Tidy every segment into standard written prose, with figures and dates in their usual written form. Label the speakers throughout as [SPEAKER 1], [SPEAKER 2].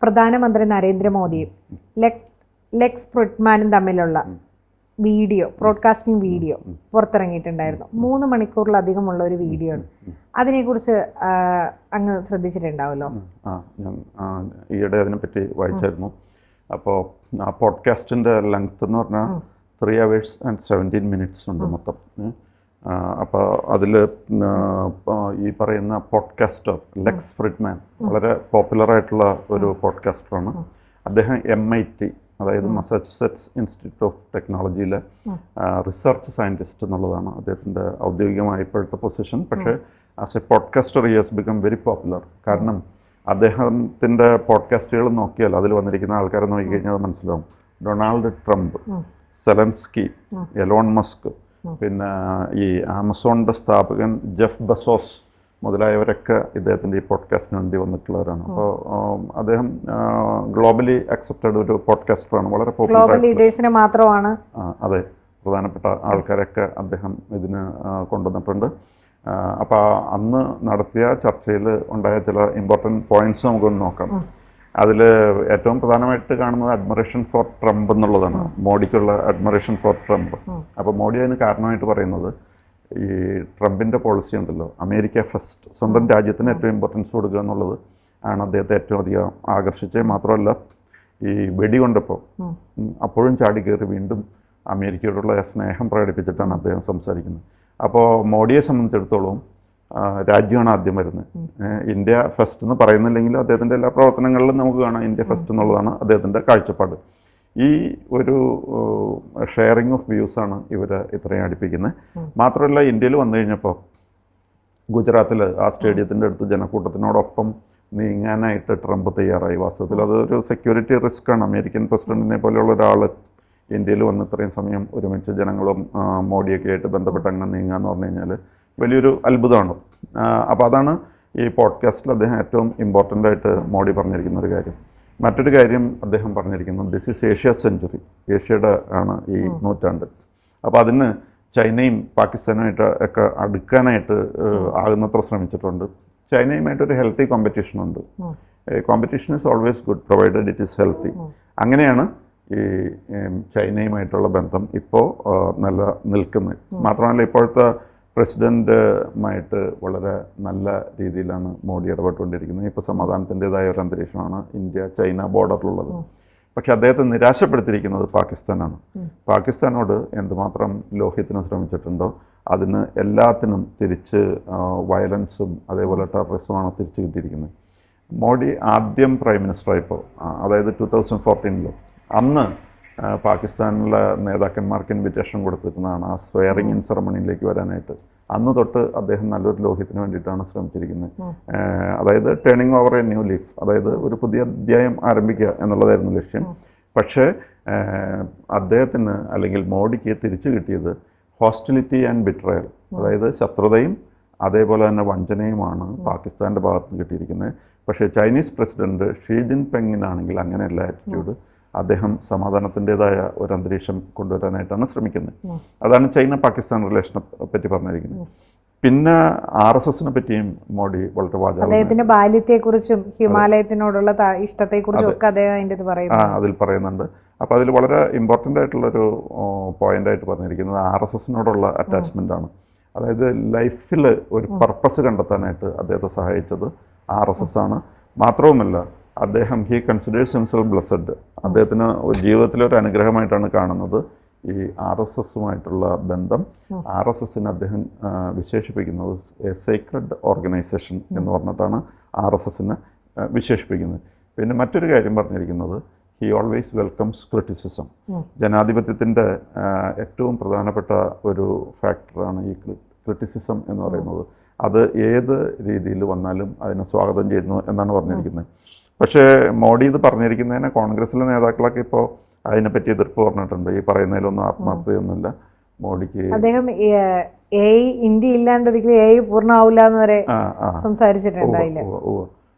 [SPEAKER 1] പ്രധാനമന്ത്രി നരേന്ദ്രമോദിയും ലെക്സ് ഫ്രിഡ്മാനും തമ്മിലുള്ള ബ്രോഡ്കാസ്റ്റിംഗ് വീഡിയോ പുറത്തിറങ്ങിയിട്ടുണ്ടായിരുന്നു. 3 മണിക്കൂറിലധികമുള്ള ഒരു വീഡിയോ ആണ്. അതിനെക്കുറിച്ച് അങ്ങ് ശ്രദ്ധിച്ചിട്ടുണ്ടാവല്ലോ.
[SPEAKER 2] ഞാൻ ഈയിടെ അതിനെപ്പറ്റി വായിച്ചായിരുന്നു. അപ്പോൾ ആ പോഡ്കാസ്റ്റിൻ്റെ ലെങ്ത് എന്ന് പറഞ്ഞാൽ 3 hours and 17 minutes ഉണ്ട് മൊത്തം. അപ്പോൾ അതിൽ ഈ പറയുന്ന പോഡ്കാസ്റ്റർ ലെക്സ് ഫ്രിഡ്മാൻ വളരെ പോപ്പുലറായിട്ടുള്ള ഒരു പോഡ്കാസ്റ്ററാണ്. അദ്ദേഹം MIT, അതായത് മസാച്യുസെറ്റ്സ് ഇൻസ്റ്റിറ്റ്യൂട്ട് ഓഫ് ടെക്നോളജിയിലെ റിസർച്ച് സയൻറ്റിസ്റ്റ് എന്നുള്ളതാണ് അദ്ദേഹത്തിൻ്റെ ഔദ്യോഗികമായ ഇപ്പോഴത്തെ പൊസിഷൻ. പക്ഷേ as a podcaster he has become very popular. കാരണം അദ്ദേഹത്തിൻ്റെ പോഡ്കാസ്റ്റുകൾ നോക്കിയാൽ അതിൽ വന്നിരിക്കുന്ന ആൾക്കാരെ നോക്കിക്കഴിഞ്ഞാൽ അത് മനസ്സിലാവും. Donald Trump, Zelensky, Elon Musk, പിന്നെ ഈ ആമസോണിൻ്റെ സ്ഥാപകൻ ജെഫ് ബസോസ് മുതലായവരൊക്കെ ഇദ്ദേഹത്തിൻ്റെ ഈ പോഡ്കാസ്റ്റിന് വേണ്ടി വന്നിട്ടുള്ളവരാണ്. അപ്പോൾ അദ്ദേഹം ഗ്ലോബലി അക്സെപ്റ്റഡ് ഒരു പോഡ്കാസ്റ്ററാണ്. വളരെ പോപ്പുലർ
[SPEAKER 1] മാത്രമാണ്.
[SPEAKER 2] അതെ, പ്രധാനപ്പെട്ട ആൾക്കാരൊക്കെ അദ്ദേഹം ഇതിന് കൊണ്ടുവന്നിട്ടുണ്ട്. അപ്പോൾ അന്ന് നടത്തിയ ചർച്ചയിൽ ഉണ്ടായ ചില ഇമ്പോർട്ടൻറ്റ് പോയിന്റ്സ് നമുക്കൊന്ന് നോക്കാം. അതിൽ ഏറ്റവും പ്രധാനമായിട്ട് കാണുന്നത് അഡ്മറേഷൻ ഫോർ ട്രംപ് എന്നുള്ളതാണ്. മോഡിക്കുള്ള അഡ്മറേഷൻ ഫോർ ട്രംപ്. അപ്പോൾ മോഡി അതിന് കാരണമായിട്ട് പറയുന്നത് ഈ ട്രംപിൻ്റെ പോളിസി ഉണ്ടല്ലോ, അമേരിക്ക ഫസ്റ്റ്, സ്വന്തം രാജ്യത്തിന് ഏറ്റവും ഇമ്പോർട്ടൻസ് കൊടുക്കുക എന്നുള്ളത് ആണ് അദ്ദേഹത്തെ ഏറ്റവും അധികം ആകർഷിച്ചത്. മാത്രമല്ല ഈ വെടി കൊണ്ടപ്പോൾ അപ്പോഴും ചാടി കയറി വീണ്ടും അമേരിക്കയോടുള്ള സ്നേഹം പ്രകടിപ്പിച്ചിട്ടാണ് അദ്ദേഹം സംസാരിക്കുന്നത്. അപ്പോൾ മോഡിയെ സംബന്ധിച്ചിടത്തോളം രാജ്യമാണ് ആദ്യം വരുന്നത്. ഇന്ത്യ ഫസ്റ്റ് എന്ന് പറയുന്നില്ലെങ്കിലും അദ്ദേഹത്തിൻ്റെ എല്ലാ പ്രവർത്തനങ്ങളിലും നമുക്ക് കാണാം ഇന്ത്യ ഫസ്റ്റ് എന്നുള്ളതാണ് അദ്ദേഹത്തിൻ്റെ കാഴ്ചപ്പാട്. ഈ ഒരു ഷെയറിങ് ഓഫ് വ്യൂസാണ് ഇവരെ ഇത്രയും അടുപ്പിക്കുന്നത്. മാത്രമല്ല ഇന്ത്യയിൽ വന്നു കഴിഞ്ഞപ്പോൾ ഗുജറാത്തിൽ ആ സ്റ്റേഡിയത്തിൻ്റെ അടുത്ത് ജനക്കൂട്ടത്തിനോടൊപ്പം നീങ്ങാനായിട്ട് ട്രംപ് തയ്യാറായി. വാസ്തവത്തിൽ അതൊരു സെക്യൂരിറ്റി റിസ്ക്കാണ്. അമേരിക്കൻ പ്രസിഡന്റിനെ പോലെയുള്ള ഒരാൾ ഇന്ത്യയിൽ വന്ന് ഇത്രയും സമയം ഒരുമിച്ച് ജനങ്ങളും മോഡിയൊക്കെ ആയിട്ട് ബന്ധപ്പെട്ട് അങ്ങനെ നീങ്ങുക എന്ന് പറഞ്ഞു കഴിഞ്ഞാൽ വലിയൊരു അത്ഭുതമാണ്. അപ്പോൾ അതാണ് ഈ പോഡ്കാസ്റ്റിൽ അദ്ദേഹം ഏറ്റവും ഇമ്പോർട്ടൻ്റ് ആയിട്ട് മോഡി പറഞ്ഞിരിക്കുന്ന ഒരു കാര്യം. മറ്റൊരു കാര്യം അദ്ദേഹം പറഞ്ഞിരിക്കുന്നത് ദിസ് ഈസ് ഏഷ്യ സെഞ്ച്വറി, ഏഷ്യയുടെ ആണ് ഈ നൂറ്റാണ്ട്. അപ്പോൾ അതിന് ചൈനയും പാകിസ്ഥാനുമായിട്ട് ഒക്കെ അടുക്കാനായിട്ട് ആകുന്നത്ര ശ്രമിച്ചിട്ടുണ്ട്. ചൈനയുമായിട്ടൊരു ഹെൽത്തി കോമ്പറ്റീഷനുണ്ട്. Competition is always good provided it is healthy. അങ്ങനെയാണ് ഈ ചൈനയുമായിട്ടുള്ള ബന്ധം ഇപ്പോൾ നിൽക്കുന്നത്. മാത്രമല്ല ഇപ്പോഴത്തെ പ്രസിഡൻറ്റുമായിട്ട് വളരെ നല്ല രീതിയിലാണ് മോഡി ഇടപെട്ടുകൊണ്ടിരിക്കുന്നത്. ഇപ്പോൾ സമാധാനത്തിൻ്റെതായ ഒരു അന്തരീക്ഷമാണ് ഇന്ത്യ ചൈന ബോർഡറിലുള്ളത്. പക്ഷെ അദ്ദേഹത്തെ നിരാശപ്പെടുത്തിയിരിക്കുന്നത് പാകിസ്ഥാനാണ്. പാകിസ്ഥാനോട് എന്തുമാത്രം ലോഹ്യത്തിന് ശ്രമിച്ചിട്ടുണ്ടോ അതിന് എല്ലാത്തിനും തിരിച്ച് വയലൻസും അതേപോലെ ടെററിസമാണ് തിരിച്ചു കിട്ടിയിരിക്കുന്നത്. മോഡി ആദ്യം പ്രൈം മിനിസ്റ്ററായപ്പോൾ, അതായത് 2014 അന്ന് പാകിസ്ഥാനിലെ നേതാക്കന്മാർക്ക് ഇൻവിറ്റേഷൻ കൊടുത്തിരുന്നതാണ് ആ സ്വെയറിംഗ് ഇൻ സെറമണിയിലേക്ക് വരാനായിട്ട്. അന്ന് തൊട്ട് അദ്ദേഹം നല്ലൊരു ലോഹ്യത്തിന് വേണ്ടിയിട്ടാണ് ശ്രമിച്ചിരിക്കുന്നത്. അതായത് turning over A new leaf, അതായത് ഒരു പുതിയ അധ്യായം ആരംഭിക്കുക എന്നുള്ളതായിരുന്നു ലക്ഷ്യം. പക്ഷേ അദ്ദേഹത്തിന് അല്ലെങ്കിൽ മോഡിക്ക് തിരിച്ചു കിട്ടിയത് ഹോസ്റ്റിലിറ്റി ആൻഡ് ബിട്രയൽ, അതായത് ശത്രുതയും അതേപോലെ തന്നെ വഞ്ചനയുമാണ് പാകിസ്ഥാൻ്റെ ഭാഗത്ത് നിന്ന് കിട്ടിയിരിക്കുന്നത്. പക്ഷേ ചൈനീസ് പ്രസിഡന്റ് ഷീ ജിൻപിങ്ങിനാണെങ്കിൽ അങ്ങനെയല്ല ആറ്റിറ്റ്യൂഡ്. അദ്ദേഹം സമാധാനത്തിൻ്റെതായ ഒരു അന്തരീക്ഷം കൊണ്ടുവരാനായിട്ടാണ് ശ്രമിക്കുന്നത്. അതാണ് ചൈന പാകിസ്ഥാൻ റിലേഷനെ പറ്റി പറഞ്ഞിരിക്കുന്നത്. പിന്നെ RSSനെ പറ്റിയും മോഡി വളരെ വാചകം,
[SPEAKER 1] അദ്ദേഹത്തിന്റെ ബാല്യത്തെക്കുറിച്ചും ഹിമാലയത്തിനോടുള്ള ഇഷ്ടത്തെക്കുറിച്ചും ഒക്കെ അദ്ദേഹം
[SPEAKER 2] അതിൽ പറയുന്നുണ്ട്. അപ്പോൾ അതിൽ വളരെ ഇമ്പോർട്ടൻ്റ് ആയിട്ടുള്ളൊരു പോയിൻ്റായിട്ട് പറഞ്ഞിരിക്കുന്നത് RSSനോടുള്ള അറ്റാച്ച്മെൻ്റ് ആണ്. അതായത് ലൈഫിൽ ഒരു പർപ്പസ് കണ്ടെത്താനായിട്ട് അദ്ദേഹത്തെ സഹായിച്ചത് RSS ആണ്. മാത്രവുമല്ല അദ്ദേഹം ഹി കൺസിഡേഴ്സ് ഹിംസെൽഫ് ബ്ലെസ്സഡ്. അദ്ദേഹത്തിന് ജീവിതത്തിലൊരു അനുഗ്രഹമായിട്ടാണ് കാണുന്നത് ഈ RSSുമായിട്ടുള്ള ബന്ധം. RSSനെ അദ്ദേഹം വിശേഷിപ്പിക്കുന്നത് എ സീക്രട്ട് ഓർഗനൈസേഷൻ എന്ന് പറഞ്ഞിട്ടാണ് RSSനെ വിശേഷിപ്പിക്കുന്നത്. പിന്നെ മറ്റൊരു കാര്യം പറഞ്ഞിരിക്കുന്നത് ഹി ഓൾവേസ് വെൽക്കംസ് ക്രിറ്റിസിസം. ജനാധിപത്യത്തിൻ്റെ ഏറ്റവും പ്രധാനപ്പെട്ട ഒരു ഫാക്ടറാണ് ഈ ക്രിറ്റിസിസം എന്ന് പറയുന്നത്. അത് ഏത് രീതിയിൽ വന്നാലും അതിനെ സ്വാഗതം ചെയ്യുന്നു എന്നാണ് പറഞ്ഞിരിക്കുന്നത്. പക്ഷേ മോഡി ഇത് പറഞ്ഞിരിക്കുന്നതിന് കോൺഗ്രസിലെ നേതാക്കളൊക്കെ ഇപ്പോൾ അതിനെപ്പറ്റി എതിർപ്പ് പറഞ്ഞിട്ടുണ്ട്. ഈ പറയുന്നതിലൊന്നും ആത്മാർത്ഥതയൊന്നുമില്ല മോഡിക്ക്.
[SPEAKER 1] അദ്ദേഹം ഇന്ത്യ ഇല്ലാണ്ട് ഒരിക്കലും പൂർണ്ണമാവില്ല എന്ന് വരെ സംസാരിച്ചിട്ടുണ്ടായില്ല.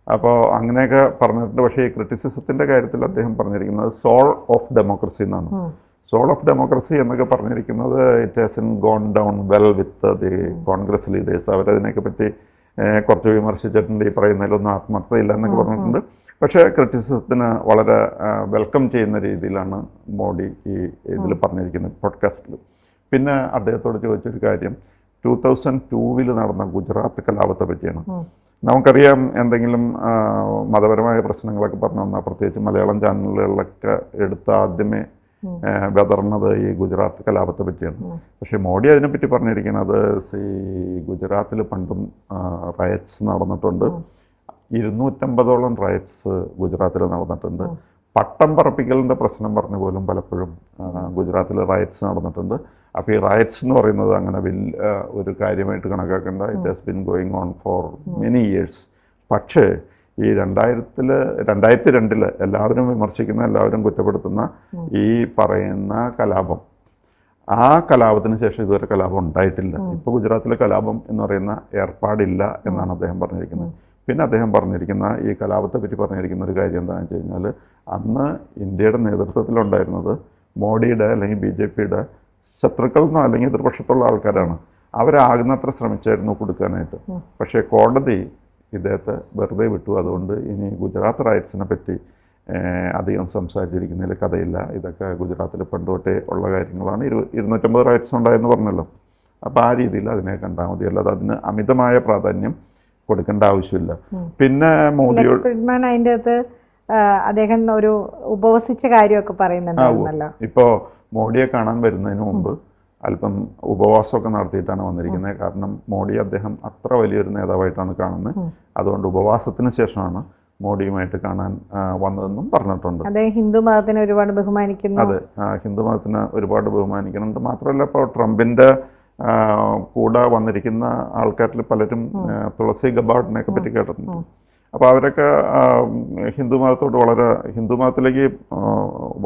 [SPEAKER 2] അപ്പോൾ അങ്ങനെയൊക്കെ പറഞ്ഞിട്ടുണ്ട്. പക്ഷേ ഈ ക്രിറ്റിസിസത്തിൻ്റെ കാര്യത്തിൽ അദ്ദേഹം പറഞ്ഞിരിക്കുന്നത് സോൾ ഓഫ് ഡെമോക്രസി എന്നാണ്. സോൾ ഓഫ് ഡെമോക്രസി എന്നൊക്കെ പറഞ്ഞിരിക്കുന്നത് it has gone down well with the Congress leaders. അവരതിനെയൊക്കെ പറ്റി കുറച്ച് വിമർശിച്ചിട്ടുണ്ട്. ഈ പറയുന്നതിലൊന്നും ആത്മാർത്ഥതയില്ല എന്നൊക്കെ പറഞ്ഞിട്ടുണ്ട്. പക്ഷേ ക്രിറ്റിസിസത്തിന് വളരെ വെൽക്കം ചെയ്യുന്ന രീതിയിലാണ് മോഡി ഈ ഇതിൽ പറഞ്ഞിരിക്കുന്നത് പോഡ്കാസ്റ്റിൽ. പിന്നെ അദ്ദേഹത്തോട് ചോദിച്ചൊരു കാര്യം 2002 നടന്ന ഗുജറാത്ത് കലാപത്തെ പറ്റിയാണ്. നമുക്കറിയാം എന്തെങ്കിലും മതപരമായ പ്രശ്നങ്ങളൊക്കെ പറഞ്ഞു വന്നാൽ പ്രത്യേകിച്ച് മലയാളം ചാനലുകളിലൊക്കെ എടുത്ത് ആദ്യമേ വെതർന്നത് ഈ ഗുജറാത്ത് കലാപത്തെ പറ്റിയാണ്. പക്ഷേ മോഡി അതിനെപ്പറ്റി പറഞ്ഞിരിക്കുന്നത് ഈ ഗുജറാത്തിൽ പണ്ടും റയറ്റ്സ് നടന്നിട്ടുണ്ട്. 250ഓളം റയറ്റ്സ് ഗുജറാത്തിൽ നടന്നിട്ടുണ്ട്. പട്ടം പറപ്പിക്കലിൻ്റെ പ്രശ്നം പറഞ്ഞു പോലും പലപ്പോഴും ഗുജറാത്തിൽ റയറ്റ്സ് നടന്നിട്ടുണ്ട്. അപ്പോൾ ഈ റയറ്റ്സ് എന്ന് പറയുന്നത് അങ്ങനെ വലിയ ഒരു കാര്യമായിട്ട് കണക്കാക്കേണ്ട. It has been going on for many years. പക്ഷേ ഈ 2002 എല്ലാവരും വിമർശിക്കുന്ന, എല്ലാവരും കുറ്റപ്പെടുത്തുന്ന ഈ പറയുന്ന കലാപം, ആ കലാപത്തിന് ശേഷം ഇതുവരെ കലാപം ഉണ്ടായിട്ടില്ല. ഇപ്പോൾ ഗുജറാത്തിലെ കലാപം എന്ന് പറയുന്ന ഏർപ്പാടില്ല എന്നാണ് അദ്ദേഹം പറഞ്ഞിരിക്കുന്നത്. പിന്നെ അദ്ദേഹം പറഞ്ഞിരിക്കുന്ന ഈ കലാപത്തെ പറ്റി പറഞ്ഞിരിക്കുന്ന ഒരു കാര്യം എന്താണെന്ന് വെച്ച് കഴിഞ്ഞാൽ, അന്ന് ഇന്ത്യയുടെ നേതൃത്വത്തിലുണ്ടായിരുന്നത് മോഡിയുടെ അല്ലെങ്കിൽ BJPയുടെ ശത്രുക്കളെന്നോ അല്ലെങ്കിൽ എതിർപക്ഷത്തുള്ള ആൾക്കാരാണ്. അവരാകുന്നത്ര ശ്രമിച്ചായിരുന്നു കൊടുക്കാനായിട്ട്. പക്ഷേ കോടതി ഇദ്ദേഹത്തെ വെറുതെ വിട്ടു. അതുകൊണ്ട് ഇനി ഗുജറാത്ത് റൈറ്റ്സിനെ പറ്റി അധികം സംസാരിച്ചിരിക്കുന്നതിൽ കഥയില്ല. ഇതൊക്കെ ഗുജറാത്തിൽ പണ്ടുതൊട്ടേ ഉള്ള കാര്യങ്ങളാണ്. 250 റൈറ്റ്സ് ഉണ്ടായെന്ന് പറഞ്ഞല്ലോ. അപ്പോൾ ആ രീതിയിൽ അതിനെ കണ്ടാൽ മതി, അല്ലാതെ അതിന് അമിതമായ പ്രാധാന്യം കൊടുക്കേണ്ട ആവശ്യമില്ല. പിന്നെ മോദിയോട്
[SPEAKER 1] അതിൻ്റെ അകത്ത് അദ്ദേഹം ഒരു ഉപവസിച്ച കാര്യമൊക്കെ പറയുന്നുണ്ടായിരുന്നല്ലോ.
[SPEAKER 2] ഇപ്പോൾ മോഡിയെ കാണാൻ വരുന്നതിന് മുമ്പ് അല്പം ഉപവാസമൊക്കെ നടത്തിയിട്ടാണ് വന്നിരിക്കുന്നത്. കാരണം മോഡി അദ്ദേഹം അത്ര വലിയൊരു നേതാവായിട്ടാണ് കാണുന്നത്. അതുകൊണ്ട് ഉപവാസത്തിന് ശേഷമാണ് മോഡിയുമായിട്ട് കാണാൻ വന്നതെന്നും പറഞ്ഞിട്ടുണ്ട്.
[SPEAKER 1] അദ്ദേഹം ഹിന്ദു മതത്തിനെ ഒരുപാട് ബഹുമാനിക്കുന്നു.
[SPEAKER 2] അതെ, ഹിന്ദു മതത്തിനെ ഒരുപാട് ബഹുമാനിക്കുന്നുണ്ട്. മാത്രമല്ല ഇപ്പോൾ ട്രംപിൻ്റെ കൂടെ വന്നിരിക്കുന്ന ആൾക്കാരിൽ പലരും തുളസി ഗബാർഡിനെയൊക്കെ പറ്റി കേട്ടിട്ടുണ്ട്. അപ്പോൾ അവരൊക്കെ ഹിന്ദു മതത്തിലേക്ക്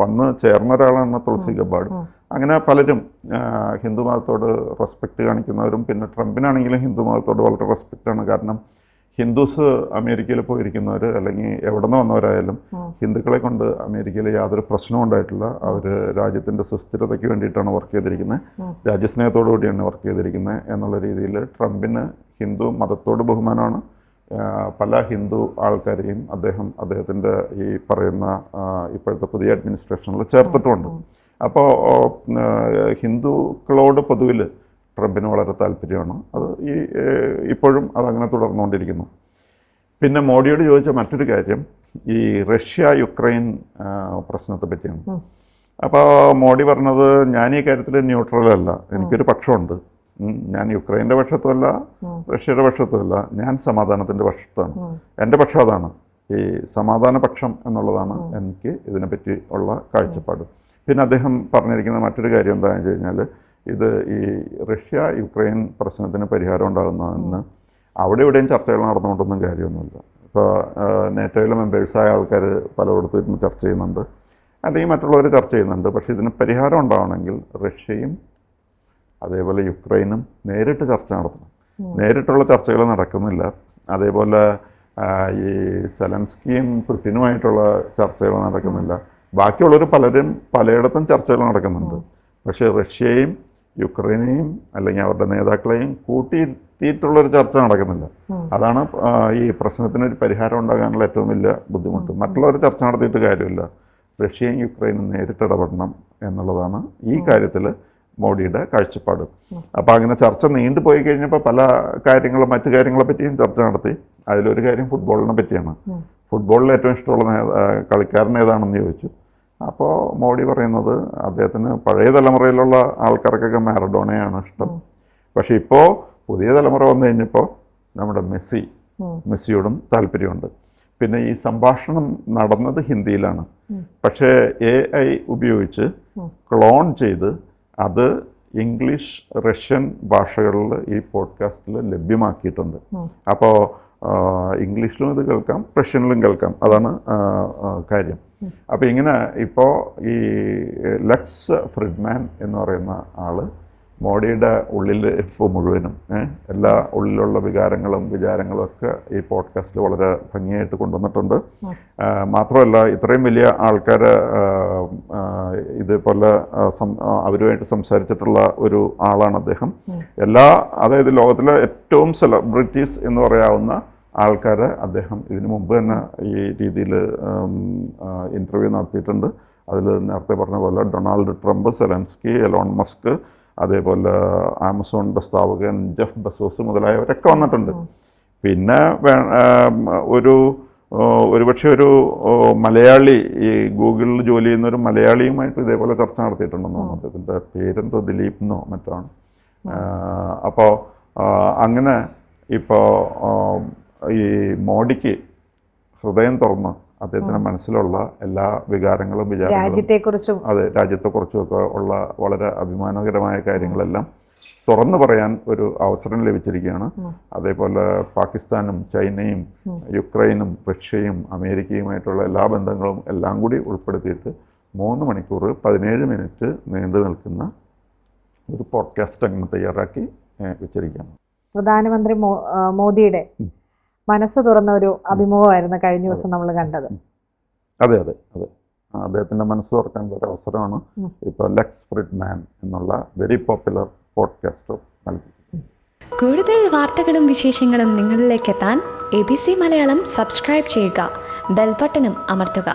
[SPEAKER 2] വന്ന് ചേർന്ന ഒരാളാണ് തുളസി ഗബാർഡ്. അങ്ങനെ പലരും ഹിന്ദു മതത്തോട് റെസ്പെക്റ്റ് കാണിക്കുന്നവരും, പിന്നെ ട്രംപിനാണെങ്കിലും ഹിന്ദു മതത്തോട് വളരെ റെസ്പെക്റ്റാണ്. കാരണം ഹിന്ദുസ് അമേരിക്കയിൽ പോയിരിക്കുന്നവർ അല്ലെങ്കിൽ എവിടെ നിന്ന് വന്നവരായാലും ഹിന്ദുക്കളെ കൊണ്ട് അമേരിക്കയിൽ യാതൊരു പ്രശ്നവും ഉണ്ടായിട്ടില്ല. അവർ രാജ്യത്തിൻ്റെ സുസ്ഥിരതയ്ക്ക് വേണ്ടിയിട്ടാണ് വർക്ക് ചെയ്തിരിക്കുന്നത്, രാജ്യസ്നേഹത്തോടു കൂടിയാണ് വർക്ക് ചെയ്തിരിക്കുന്നത് എന്നുള്ള രീതിയിൽ ട്രംപിന് ഹിന്ദു മതത്തോട് ബഹുമാനമാണ്. പല ഹിന്ദു ആൾക്കാരെയും അദ്ദേഹത്തിൻ്റെ ഈ പറയുന്ന ഇപ്പോഴത്തെ പുതിയ അഡ്മിനിസ്ട്രേഷനിൽ ചേർത്തിട്ടുമുണ്ട്. അപ്പോൾ ഹിന്ദുക്കളോട് പൊതുവിൽ ട്രംപിന് വളരെ താല്പര്യമാണ്. അത് ഇപ്പോഴും അതങ്ങനെ തുടർന്നുകൊണ്ടിരിക്കുന്നു. പിന്നെ മോഡിയോട് ചോദിച്ച മറ്റൊരു കാര്യം ഈ റഷ്യ-യുക്രൈൻ പ്രശ്നത്തെ പറ്റിയാണ്. അപ്പോൾ മോഡി പറഞ്ഞത്, ഞാൻ ഈ കാര്യത്തിൽ ന്യൂട്രലല്ല, എനിക്കൊരു പക്ഷമുണ്ട്. ഞാൻ യുക്രൈൻ്റെ പക്ഷത്തുമല്ല റഷ്യയുടെ പക്ഷത്തുമല്ല, ഞാൻ സമാധാനത്തിൻ്റെ പക്ഷത്താണ്. എൻ്റെ പക്ഷം അതാണ്, ഈ സമാധാന പക്ഷം എന്നുള്ളതാണ് എനിക്ക് ഇതിനെപ്പറ്റി ഉള്ള കാഴ്ചപ്പാട്. പിന്നെ അദ്ദേഹം പറഞ്ഞിരിക്കുന്ന മറ്റൊരു കാര്യം എന്താണെന്ന് വെച്ച് കഴിഞ്ഞാൽ, ഇത് ഈ റഷ്യ-യുക്രൈൻ പ്രശ്നത്തിന് പരിഹാരം ഉണ്ടാകുന്നതെന്ന് അവിടെ ഇവിടെയും ചർച്ചകൾ നടന്നുകൊണ്ടൊന്നും കാര്യമൊന്നുമില്ല. ഇപ്പോൾ നേറ്റോയിലെ മെമ്പേഴ്സായ ആൾക്കാർ പലയിടത്തും ഇരുന്ന് ചർച്ച ചെയ്യുന്നുണ്ട്, അല്ലെങ്കിൽ മറ്റുള്ളവർ ചർച്ച ചെയ്യുന്നുണ്ട്. പക്ഷേ ഇതിന് പരിഹാരം ഉണ്ടാവണമെങ്കിൽ റഷ്യയും അതേപോലെ യുക്രൈനും നേരിട്ട് ചർച്ച നടത്തണം. നേരിട്ടുള്ള ചർച്ചകൾ നടക്കുന്നില്ല. അതേപോലെ ഈ സെലൻസ്കിയും പുടിനുമായിട്ടുള്ള ചർച്ചകൾ നടക്കുന്നില്ല. ബാക്കിയുള്ളവർ പലരും പലയിടത്തും ചർച്ചകൾ നടക്കുന്നുണ്ട്. പക്ഷേ റഷ്യയും യുക്രൈനെയും അല്ലെങ്കിൽ അവരുടെ നേതാക്കളെയും കൂട്ടിയിട്ടുള്ളൊരു ചർച്ച നടക്കുന്നില്ല. അതാണ് ഈ പ്രശ്നത്തിനൊരു പരിഹാരം ഉണ്ടാകാനുള്ള ഏറ്റവും വലിയ ബുദ്ധിമുട്ട്. മറ്റുള്ളവർ ചർച്ച നടത്തിയിട്ട് കാര്യമില്ല, റഷ്യയും യുക്രൈനും നേരിട്ട് ഇടപെടണം എന്നുള്ളതാണ് ഈ കാര്യത്തിൽ മോഡിയുടെ കാഴ്ചപ്പാട്. അപ്പോൾ അങ്ങനെ ചർച്ച നീണ്ടുപോയി കഴിഞ്ഞപ്പോൾ പല മറ്റു കാര്യങ്ങളെ പറ്റിയും ചർച്ച നടത്തി. അതിലൊരു കാര്യം ഫുട്ബോളിനെ പറ്റിയാണ്. ഫുട്ബോളിൽ ഏറ്റവും ഇഷ്ടമുള്ള കളിക്കാരൻ ഏതാണെന്ന് ചോദിച്ചു. അപ്പോൾ മോഡി പറയുന്നത് അദ്ദേഹത്തിന് പഴയ തലമുറയിലുള്ള ആൾക്കാർക്കൊക്കെ മാരഡോണയാണ് ഇഷ്ടം. പക്ഷേ ഇപ്പോൾ പുതിയ തലമുറ വന്നു കഴിഞ്ഞപ്പോൾ നമ്മുടെ മെസ്സിയോടും താല്പര്യമുണ്ട്. പിന്നെ ഈ സംഭാഷണം നടന്നത് ഹിന്ദിയിലാണ്. പക്ഷേ AI ഉപയോഗിച്ച് ക്ലോൺ ചെയ്ത് അത് ഇംഗ്ലീഷ്, റഷ്യൻ ഭാഷകളിൽ ഈ പോഡ്കാസ്റ്റിൽ ലഭ്യമാക്കിയിട്ടുണ്ട്. അപ്പോൾ ഇംഗ്ലീഷിലും ഇത് കേൾക്കാം, റഷ്യനിലും കേൾക്കാം. അതാണ് കാര്യം. അപ്പോൾ ഇങ്ങനെ ഇപ്പോൾ ഈ ലെക്സ് ഫ്രിഡ്മാൻ എന്ന് പറയുന്ന ആൾ മോഡിയുടെ ഉള്ളിൽ ഇപ്പോൾ മുഴുവനും എല്ലാ ഉള്ളിലുള്ള വിചാരങ്ങളും ഒക്കെ ഈ പോഡ്കാസ്റ്റിൽ വളരെ ഭംഗിയായിട്ട് കൊണ്ടുവന്നിട്ടുണ്ട്. മാത്രമല്ല ഇത്രയും വലിയ ആൾക്കാർ ഇതേപോലെ അവരുമായിട്ട് സംസാരിച്ചിട്ടുള്ള ഒരു ആളാണ് അദ്ദേഹം. അതായത് ലോകത്തിലെ ഏറ്റവും സെലിബ്രിറ്റീസ് എന്ന് പറയാവുന്ന ആൾക്കാരെ അദ്ദേഹം ഇതിനു മുമ്പ് തന്നെ ഈ രീതിയിൽ ഇൻ്റർവ്യൂ നടത്തിയിട്ടുണ്ട്. അതിൽ നേരത്തെ പറഞ്ഞ പോലെ Donald Trump, Zelensky, Elon Musk, അതേപോലെ ആമസോണിൻ്റെ സ്ഥാപകൻ ജെഫ് ബെസോസ് മുതലായവരൊക്കെ വന്നിട്ടുണ്ട്. പിന്നെ ഒരുപക്ഷെ ഒരു മലയാളി, ഈ ഗൂഗിളിൽ ജോലി ചെയ്യുന്ന ഒരു മലയാളിയുമായിട്ട് ഇതേപോലെ ചർച്ച നടത്തിയിട്ടുണ്ടെന്ന് തോന്നുന്നു. അദ്ദേഹത്തിൻ്റെ പേരെന്തോ ദിലീപ് എന്നോ മറ്റാണ്. അപ്പോൾ അങ്ങനെ ഇപ്പോൾ ഈ മോഡിക്ക് ഹൃദയം തുറന്ന് അദ്ദേഹത്തിൻ്റെ മനസ്സിലുള്ള എല്ലാ വികാരങ്ങളും വിചാരങ്ങളും, രാജ്യത്തെക്കുറിച്ചുമൊക്കെ ഉള്ള വളരെ അഭിമാനകരമായ കാര്യങ്ങളെല്ലാം തുറന്നു പറയാൻ ഒരു അവസരം ലഭിച്ചിരിക്കുകയാണ്. അതേപോലെ പാകിസ്ഥാനും ചൈനയും യുക്രൈനും റഷ്യയും അമേരിക്കയുമായിട്ടുള്ള എല്ലാ ബന്ധങ്ങളും എല്ലാം കൂടി ഉൾപ്പെടുത്തിയിട്ട് 3 മണിക്കൂർ 17 മിനിറ്റ് നീണ്ടു നിൽക്കുന്ന ഒരു പോഡ്കാസ്റ്റ് അങ്ങനെ തയ്യാറാക്കി വെച്ചിരിക്കുകയാണ്.
[SPEAKER 1] പ്രധാനമന്ത്രി മോദിയുടെ മനസ്സ് തുറന്ന ഒരു അഭിമുഖമായിരുന്നു കഴിഞ്ഞ ദിവസം നമ്മൾ കണ്ടത്.
[SPEAKER 2] അതെ അതെ അതെ അദ്ദേഹത്തിൻ്റെ മനസ്സ് തുറക്കാൻ ഒരു അവസരമാണ് ഇപ്പോൾ ലെക്സ് ഫ്രിഡ്മാൻ എന്നുള്ള വെരി പോപ്പുലർ പോഡ്കാസ്റ്റർ നൽകി.
[SPEAKER 3] കൂടുതൽ വാർത്തകളും വിശേഷങ്ങളും നിങ്ങളിലേക്ക് എത്താൻ ABC മലയാളം സബ്സ്ക്രൈബ് ചെയ്യുക, ബെൽ ബട്ടണും അമർത്തുക.